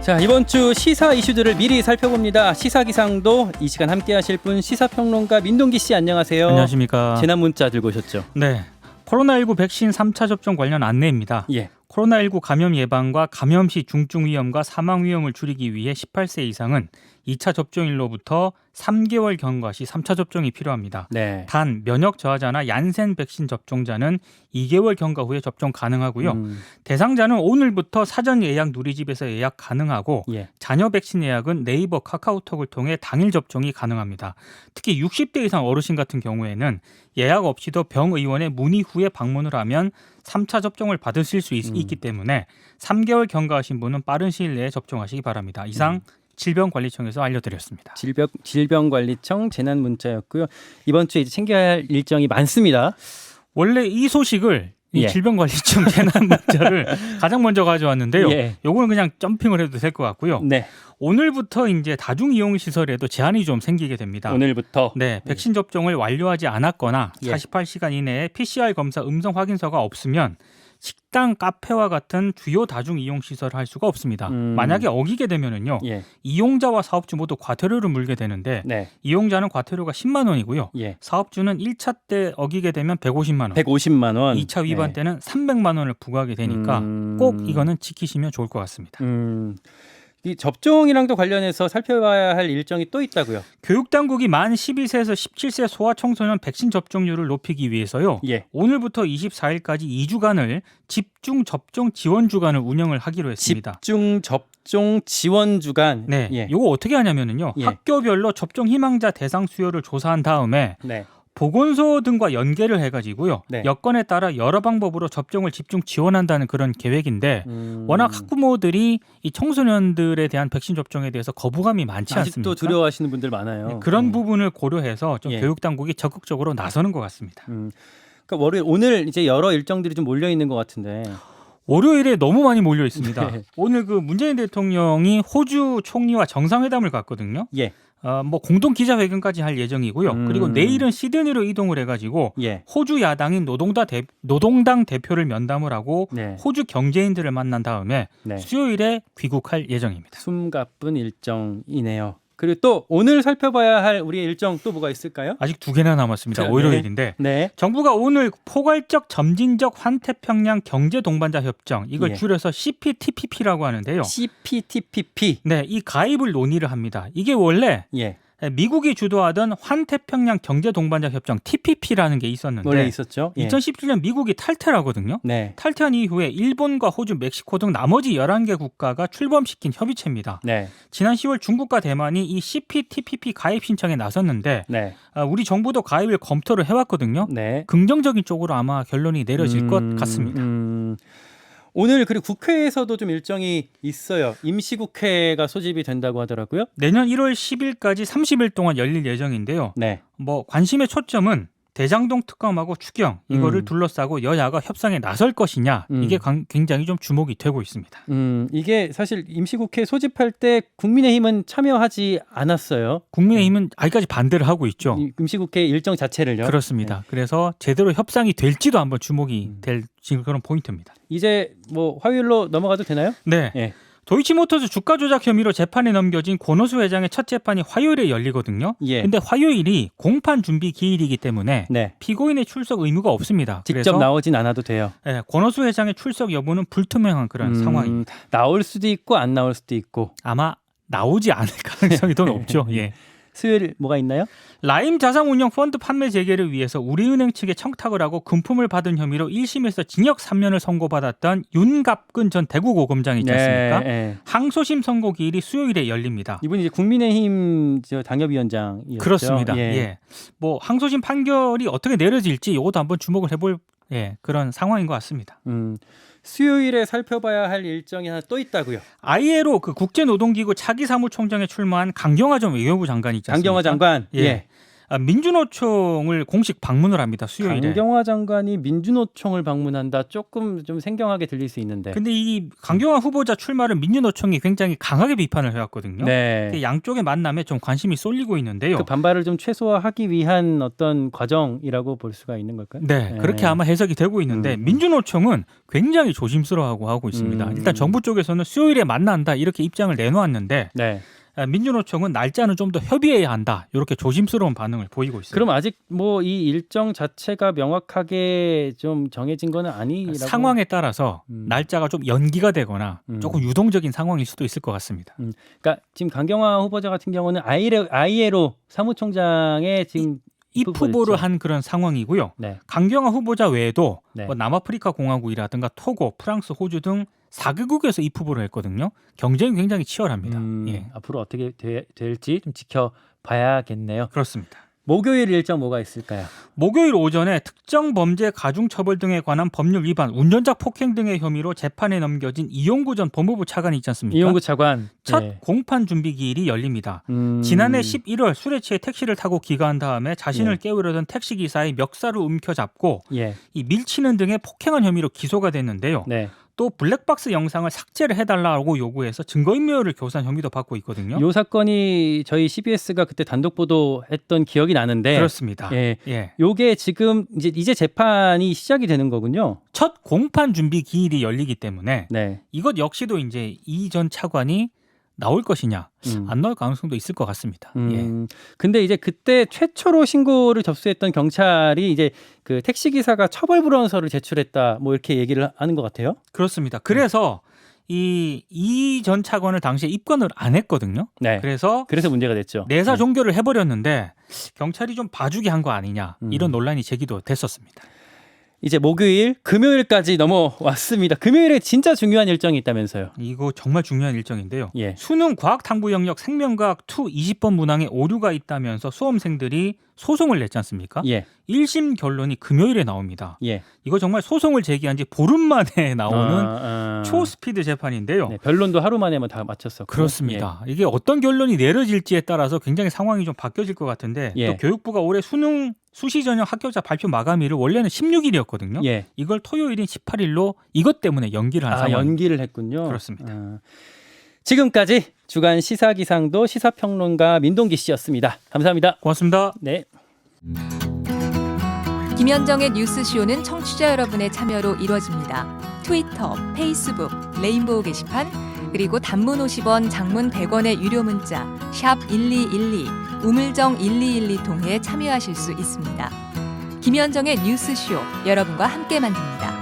자, 이번 주 시사 이슈들을 미리 살펴봅니다. 시사 기상도 이 시간 함께하실 분 시사평론가 민동기 씨 안녕하세요. 안녕하십니까. 재난 문자 들고 오셨죠? 네, 코로나19 백신 3차 접종 관련 안내입니다. 예. 코로나19 감염 예방과 감염 시 중증 위험과 사망 위험을 줄이기 위해 18세 이상은 2차 접종일로부터 3개월 경과 시 3차 접종이 필요합니다. 네. 단 면역 저하자나 얀센 백신 접종자는 2개월 경과 후에 접종 가능하고요. 대상자는 오늘부터 사전 예약 누리집에서 예약 가능하고 예. 자녀 백신 예약은 네이버 카카오톡을 통해 당일 접종이 가능합니다. 특히 60대 이상 어르신 같은 경우에는 예약 없이도 병의원에 문의 후에 방문을 하면 3차 접종을 받으실 수 있기 때문에 3개월 경과하신 분은 빠른 시일 내에 접종하시기 바랍니다. 이상 질병관리청에서 알려드렸습니다. 질병관리청 재난 문자였고요. 이번 주에 이제 챙겨야 할 일정이 많습니다. 원래 이 소식을 이 예. 질병관리청 재난 문자를 가장 먼저 가져왔는데요. 예. 요거는 그냥 점핑을 해도 될 것 같고요. 네. 오늘부터 이제 다중이용 시설에도 제한이 좀 생기게 됩니다. 오늘부터 네, 백신 접종을 완료하지 않았거나 예. 48시간 이내에 PCR 검사 음성 확인서가 없으면 식당, 카페와 같은 주요 다중이용 시설을 할 수가 없습니다. 만약에 어기게 되면은요, 예. 이용자와 사업주 모두 과태료를 물게 되는데 네. 이용자는 과태료가 10만 원이고요. 예. 사업주는 1차 때 어기게 되면 150만 원, 150만 원. 2차 위반 네. 때는 300만 원을 부과하게 되니까 꼭 이거는 지키시면 좋을 것 같습니다. 이 접종이랑도 관련해서 살펴봐야 할 일정이 또 있다고요. 교육당국이 만 12세에서 17세 소아청소년 백신 접종률을 높이기 위해서요. 예. 오늘부터 24일까지 2주간을 집중 접종 지원 주간을 운영을 하기로 했습니다. 집중 접종 지원 주간. 네, 예. 이거 어떻게 하냐면은요. 예. 학교별로 접종 희망자 대상 수요를 조사한 다음에 네. 보건소 등과 연계를 해가지고요. 네. 여건에 따라 여러 방법으로 접종을 집중 지원한다는 그런 계획인데 워낙 학부모들이 이 청소년들에 대한 백신 접종에 대해서 거부감이 많지 않습니까? 아직도 두려워하시는 분들 많아요. 네, 그런 부분을 고려해서 좀 예. 교육당국이 적극적으로 나서는 것 같습니다. 그러니까 월요일 오늘 이제 여러 일정들이 좀 몰려 있는 것 같은데. 월요일에 너무 많이 몰려 있습니다. 네. 오늘 그 문재인 대통령이 호주 총리와 정상회담을 갖거든요. 예. 뭐 공동 기자회견까지 할 예정이고요. 그리고 내일은 시드니로 이동을 해가지고 예. 호주 야당인 노동당 대표를 면담을 하고 네. 호주 경제인들을 만난 다음에 네. 수요일에 귀국할 예정입니다. 숨가쁜 일정이네요. 그리고 또 오늘 살펴봐야 할 우리의 일정 또 뭐가 있을까요? 아직 2개나 남았습니다. 네. 월요일인데 네. 정부가 오늘 포괄적 점진적 환태평양 경제동반자 협정 이걸 예. 줄여서 CPTPP라고 하는데요. CPTPP. 네, 이 가입을 논의를 합니다. 이게 원래 예. 미국이 주도하던 환태평양 경제동반자 협정 TPP라는 게 있었는데 원래 있었죠. 예. 2017년 미국이 탈퇴를 하거든요. 네. 탈퇴한 이후에 일본과 호주, 멕시코 등 나머지 11개 국가가 출범시킨 협의체입니다. 네. 지난 10월 중국과 대만이 이 CPTPP 가입 신청에 나섰는데 네. 우리 정부도 가입을 검토를 해왔거든요. 네. 긍정적인 쪽으로 아마 결론이 내려질 것 같습니다. 오늘 그리고 국회에서도 좀 일정이 있어요. 임시국회가 소집이 된다고 하더라고요. 내년 1월 10일까지 30일 동안 열릴 예정인데요. 네. 뭐 관심의 초점은 대장동 특검하고 추경 이거를 둘러싸고 여야가 협상에 나설 것이냐 이게 굉장히 좀 주목이 되고 있습니다. 이게 사실 임시국회 소집할 때 국민의힘은 참여하지 않았어요. 국민의힘은 아직까지 반대를 하고 있죠. 이 임시국회 일정 자체를요. 그렇습니다. 그래서 제대로 협상이 될지도 한번 주목이 될 지금 그런 포인트입니다. 이제 뭐 화요일로 넘어가도 되나요? 네. 예. 도이치모터스 주가 조작 혐의로 재판에 넘겨진 권오수 회장의 첫 재판이 화요일에 열리거든요. 예. 근데 화요일이 공판 준비 기일이기 때문에 네. 피고인의 출석 의무가 없습니다. 직접 그래서 나오진 않아도 돼요. 권오수 회장의 출석 여부는 불투명한 그런 상황입니다. 나올 수도 있고 안 나올 수도 있고. 아마 나오지 않을 가능성이 더 높죠. 예. 수요일 뭐가 있나요? 라임 자산운용 펀드 판매 재개를 위해서 우리은행 측에 청탁을 하고 금품을 받은 혐의로 1심에서 징역 3년을 선고받았던 윤갑근 전 대구고검장 있지 않습니까? 네. 항소심 선고 기일이 수요일에 열립니다. 이분이 이제 국민의힘 당협위원장이었죠. 그렇습니다. 예. 예. 뭐 항소심 판결이 어떻게 내려질지 이것도 한번 주목을 해볼 그런 상황인 것 같습니다. 수요일에 살펴봐야 할 일정이 하나 또 있다고요. ILO 그 국제노동기구 차기 사무총장에 출마한 강경화 전 외교부 장관이 있지 않습니까? 강경화 장관. 예. 민주노총을 공식 방문을 합니다. 수요일에. 강경화 장관이 민주노총을 방문한다. 조금 좀 생경하게 들릴 수 있는데. 근데 이 강경화 후보자 출마를 민주노총이 굉장히 강하게 비판을 해왔거든요. 네. 양쪽의 만남에 좀 관심이 쏠리고 있는데요. 그 반발을 좀 최소화하기 위한 어떤 과정이라고 볼 수가 있는 걸까요? 네, 그렇게 아마 해석이 되고 있는데 민주노총은 굉장히 조심스러워하고 하고 있습니다. 일단 정부 쪽에서는 수요일에 만난다 이렇게 입장을 내놓았는데 네. 민주노총은 날짜는 좀 더 협의해야 한다 이렇게 조심스러운 반응을 보이고 있습니다. 그럼 아직 뭐 이 일정 자체가 명확하게 좀 정해진 거는 아니라고. 상황에 따라서 날짜가 좀 연기가 되거나 조금 유동적인 상황일 수도 있을 것 같습니다. 그러니까 지금 강경화 후보자 같은 경우는 ILO 사무총장의 지금 입후보를 한 그런 상황이고요. 네. 강경화 후보자 외에도 네. 뭐 남아프리카 공화국이라든가 토고, 프랑스, 호주 등 4개국에서 입후보를 했거든요. 경쟁이 굉장히 치열합니다. 예. 앞으로 어떻게 될지 좀 지켜봐야겠네요. 그렇습니다. 목요일 일정 뭐가 있을까요? 목요일 오전에 특정 범죄 가중처벌 등에 관한 법률 위반, 운전자 폭행 등의 혐의로 재판에 넘겨진 이용구 전 법무부 차관이 있지 않습니까? 이용구 차관. 첫 네. 공판 준비 기일이 열립니다. 지난해 11월 술에 취해 택시를 타고 귀가한 다음에 자신을 깨우려던 택시기사의 멱살을 움켜잡고 예. 이 밀치는 등의 폭행한 혐의로 기소가 됐는데요. 네. 또 블랙박스 영상을 삭제를 해달라고 요구해서 증거인멸을 교사한 혐의도 받고 있거든요. 이 사건이 저희 CBS가 그때 단독 보도했던 기억이 나는데. 그렇습니다. 예. 예. 요게 지금 이제 재판이 시작이 되는 거군요. 첫 공판 준비 기일이 열리기 때문에 네. 이것 역시도 이제 이 전 차관이 나올 것이냐 안 나올 가능성도 있을 것 같습니다. 예. 근데 이제 그때 최초로 신고를 접수했던 경찰이 이제 그 택시 기사가 처벌 불원서를 제출했다 뭐 이렇게 얘기를 하는 것 같아요. 그렇습니다. 그래서 이 전 차관을 당시에 입건을 안 했거든요. 네. 그래서 문제가 됐죠. 내사 종결을 해버렸는데 경찰이 좀 봐주기 한 거 아니냐 이런 논란이 제기도 됐었습니다. 이제 목요일, 금요일까지 넘어왔습니다. 금요일에 진짜 중요한 일정이 있다면서요. 이거 정말 중요한 일정인데요. 예. 수능 과학탐구 영역 생명과학 2 20번 문항에 오류가 있다면서 수험생들이 소송을 냈지 않습니까? 예. 1심 결론이 금요일에 나옵니다. 예. 이거 정말 소송을 제기한 지 보름 만에 나오는 초스피드 재판인데요. 네, 변론도 하루 만에 다 마쳤었고. 그렇습니다. 이게 어떤 결론이 내려질지에 따라서 굉장히 상황이 좀 바뀌어질 것 같은데 또 교육부가 올해 수능 수시 전형 합격자 발표 마감일을 원래는 16일이었거든요. 예. 이걸 토요일인 18일로 이것 때문에 연기를 한 상황. 연기를 했군요. 그렇습니다. 지금까지 주간 시사기상도 시사평론가 민동기 씨였습니다. 감사합니다. 고맙습니다. 네. 김현정의 뉴스쇼는 청취자 여러분의 참여로 이루어집니다. 트위터, 페이스북, 레인보우 게시판, 그리고 단문 50원, 장문 100원의 유료 문자 샵 1212, 우물정 1212 통해 참여하실 수 있습니다. 김현정의 뉴스쇼, 여러분과 함께 만듭니다.